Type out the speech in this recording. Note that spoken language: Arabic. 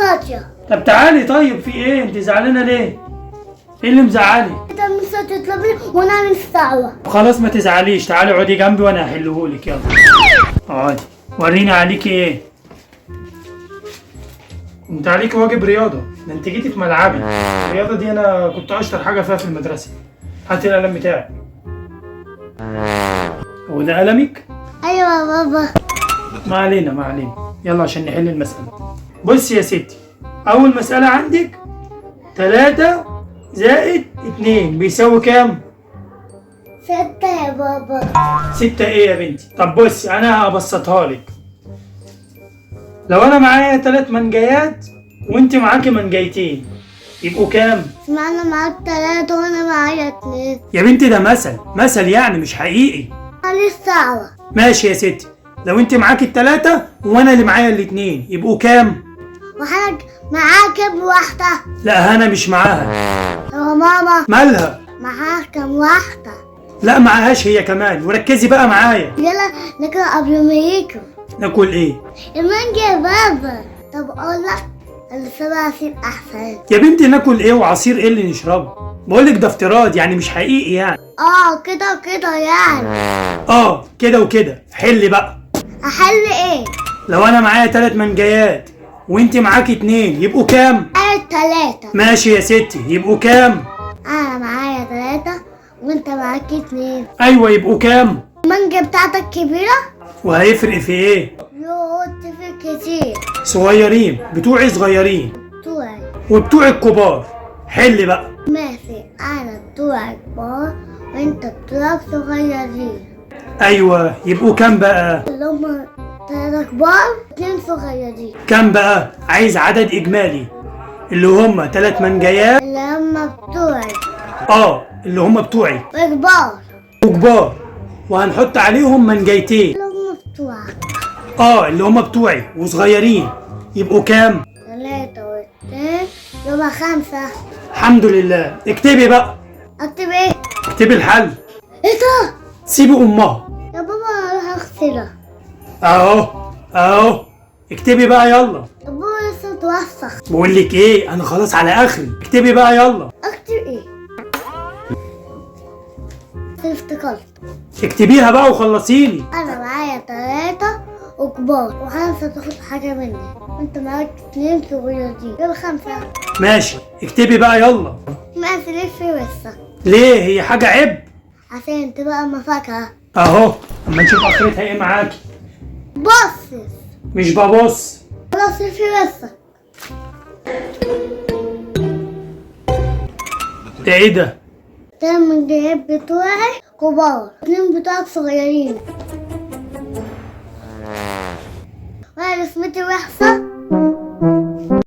فاضية. طب تعالي، طيب في ايه؟ انت زعلانه ليه؟ ايه اللي مزعلك؟ انت من ساعة تطلبني وانا من الساعة. خلاص ما تزعليش، تعالي اقعدي جنبي وانا هحلهولك. يلا اقعدي، وريني عليكي ايه. انت عليكي واجب رياضه، ده انت جيتي في ملعبي. الرياضه دي انا كنت اشطر حاجه فيها في المدرسه. هاتي القلم بتاعك. هو ده قلمك؟ ايوه يا بابا. ما علينا ما علينا، يلا عشان نحل المسألة. بصي يا ستي، أول مسألة عندك 3 زائد 2 بيساوي كام؟ 6 يا بابا. 6 إيه يا بنتي؟ طب بصي أنا هبسطها لك. لو أنا معايا 3 منجيات وأنت معاكي منجيتين يبقوا كام؟ سمعنا معاك 3 وانا معايا 2. يا بنتي ده مثل يعني مش حقيقي. انا الساعة. ماشي يا ستي، لو أنت معاكي ال3 وأنا اللي معايا ال2 يبقوا كام؟ وحنا معاك كام واحدة؟ لا هنا مش معاها. يا ماما مالها؟ معاك كام واحدة؟ لا معاهاش هي كمان، وركزي بقى معايا. يلا ناكل قبل ما يجوا. ناكل ايه؟ المانجا يا بابا. طب اقول لك السبع عصير احسن. يا بنتي ناكل ايه وعصير ايه اللي نشربه؟ بقولك ده افتراض يعني مش حقيقي يعني. كده وكده يعني. كده وكده. حل بقى. احل ايه؟ لو انا معايا 3 منجيات وانت معاكي 2 يبقوا كام؟ انا 3. ماشي يا ستي، يبقوا كام؟ انا معايا 3 وانت معاك 2. ايوه يبقوا كام؟ المانجا بتاعتك كبيرة؟ وهيفرق في ايه؟ تفرق كتير. صغيرين، بتوعي صغيرين بتوعي. وبتوعي كبار. حل بقى. ماشي، انا بتوعي كبار وانت بتوعك صغيرين. ايوه يبقوا كام بقى؟ اللي هما 3 كبار 2 صغيرين. كام بقى؟ عايز عدد اجمالي. اللي هم 3 منجيات. اللي هما بتوعي اللي هم بتوعي وكبار. وكبار، وهنحط عليهم منجيتين. اللي هما بتوعك. اللي هم بتوعي وصغيرين يبقوا كام؟ 3 و2 يبقى 5. الحمد لله. اكتبي بقى. اكتب ايه؟ اكتبي الحل. ايه ده؟ سيبي امها. يا بابا انا هروح اغسلها. اهو اكتبي بقى يلا. يا بابا لسه متوسخ. بقول لك ايه، انا خلاص على اخري. اكتبي بقى يلا. اكتب ايه؟ افتكرت. اكتبيها بقى وخلصيني. انا معايا 3 وكبار و5 تاخد حاجة مني وانت معاك 2 صغيرين يبقى 5. ماشي اكتبي بقى يلا. ما تلف وسك ليه؟ هي حاجة عيب؟ عشان تبقى مفاجأة. اهو اما نشوف اخرتها ايه معاكي. بص. مش ببص. خلاص لف وسك. ده ايه ده؟ 3 من الجياب بتوعي كبار 2 بتوعك صغيرين. وانا رسمتي وحشة